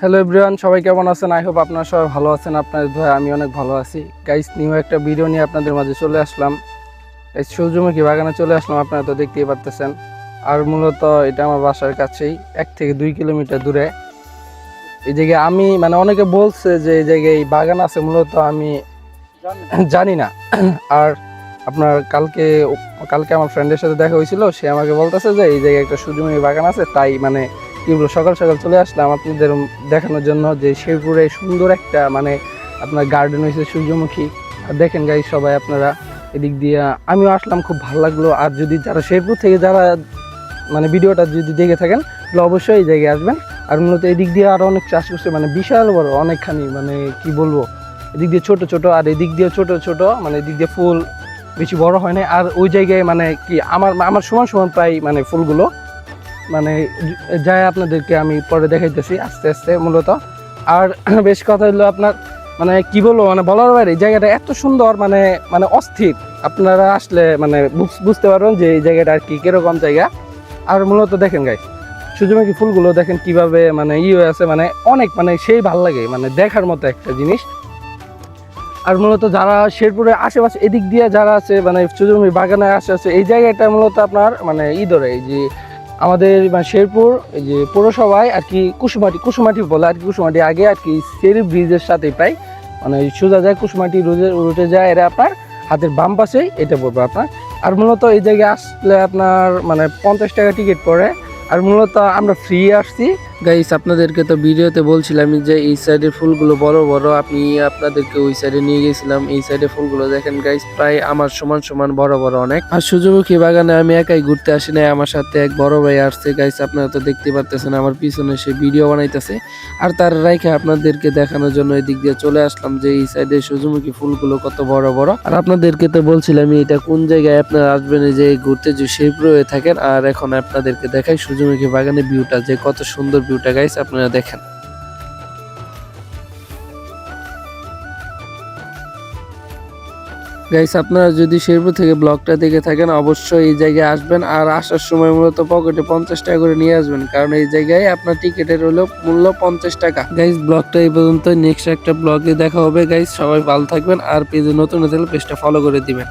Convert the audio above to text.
Hello everyone, সবাই কেমন আছেন? আই হোপ আপনারা সবাই ভালো আছেন। আপনাদের দোয়ায় আমি অনেক ভালো আছি। গাইস, নিউ একটা ভিডিও নিয়ে আপনাদের মাঝে চলে আসলাম। এই সূর্যমুখী বাগানে চলে আসলাম, আপনারা তো দেখতেই পারতেছেন। আর মূলত এটা আমার বাসার কাছেই 1 থেকে 2 কিলোমিটার দূরে। এই জায়গায় আমি অনেকে বলছে যে এই জায়গায় বাগান আছে, মূলত আমি জানি না। আর আপনার কালকে আমার ফ্রেন্ডের সাথে দেখা হয়েছিল, সে আমাকে বলতেছে যে এই জায়গায় একটা সূর্যমুখী বাগান আছে। তাই কি বলবো, সকাল সকাল চলে আসলাম আপনাদের দেখানোর জন্য যে শেরপুরে সুন্দর একটা আপনার গার্ডেন হয়েছে সূর্যমুখী। আর দেখেন গাইস, সবাই আপনারা এদিক দিয়ে আমিও আসলাম, খুব ভালো লাগলো। আর যদি যারা শেরপুর থেকে যারা ভিডিওটা যদি দেখে থাকেন তাহলে অবশ্যই এই জায়গায় আসবেন। আর মূলত এদিক দিয়ে আরও অনেক চাষ করছে, বিশাল বড় অনেকখানি, কি বলবো, এদিক দিয়ে ছোট ছোট আর এদিক দিয়ে ছোট ছোট, এদিক দিয়ে ফুল বেশি বড় হয় না। আর ওই জায়গায় কি আমার সমান সমান প্রায় ফুলগুলো যাই আপনাদেরকে আমি পরে দেখাইতেছি আস্তে আস্তে মূলত। আর বেশ কথা হলো আপনার কি বলবো, বলার বাইরে এই জায়গাটা এত সুন্দর, অস্থির। আপনারা আসলে বুঝতে পারবেন যে এই জায়গাটা আর কি কিরকম জায়গা। আর মূলত দেখেন গাইস, সূর্যমুখী ফুলগুলো দেখেন কিভাবে হয়ে আছে, অনেক সেই ভালো লাগে, দেখার মতো একটা জিনিস। আর মূলত যারা শেরপুরের আশেপাশে এদিক দিয়ে যারা আছে সূর্যমুখী বাগানে আছে, এই জায়গাটা মূলত আপনার ধরে এই যে আমাদের শেরপুর এই যে পৌরসভায় আর কি কুসুমাটি বলে আর কি, কুসুমাটি আগে আর কি সেরি ব্রিজের সাথে প্রায় সোজা যায় কুসুমাটি রুটে যায়, এটা আপনার হাতের বাম পাশেই এটা পড়বে আপনার। আর মূলত এই জায়গায় আসলে আপনার 50 টাকা টিকিট পড়ে। আর মূলত আমরা ফ্রি আসছি গাইস। আপনাদেরকে তো ভিডিওতে বলছিলাম যে এই সাইডের ফুলগুলো বড় বড়, আপনাদেরকে ওই সাইডে নিয়ে গেছিলাম। এই সাইডে ফুলগুলো দেখেন গাইস, প্রায় আমার সমান সমান বড় বড় অনেক। আর সূর্যমুখী বাগানে আমি একাই ঘুরতে আসি নাই, আমার সাথে এক বড় ভাই আসছে গাইস। আপনারা তো দেখতে পারতেছেন আমার পিছনে সে ভিডিও বানাইতেছে। আর তার রাইখে আপনাদেরকে দেখানোর জন্য এদিক দিয়ে চলে আসলাম যে এই সাইডে সূর্যমুখী ফুলগুলো কত বড় বড়। আর আপনাদেরকে তো বলছিলাম এটা কোন জায়গায় আপনারা আসবেন, যে ঘুরতে যে শেরপুরে হয়ে থাকেন। আর এখন আপনাদেরকে দেখাই সূর্যমুখী বাগানের ভিউটা, যে কত সুন্দর ভিউটা গাইস, আপনারা দেখেন। গাইস, আপনারা যদি শেরপুর থেকে ব্লগটা দেখে থাকেন অবশ্যই এই জায়গায় আসবেন। আর আসার সময় মূলত পকেটে 50 টাকা করে নিয়ে আসবেন, কারণ এই জায়গায় আপনার টিকিটের হলো মূল্য 50 টাকা। গাইস, ব্লগটা এই পর্যন্ত, নেক্সট একটা ব্লগে দেখা হবে গাইস। সবাই ভালো থাকবেন, আর পেজে নতুন হলে পেজটা ফলো করে দিবেন।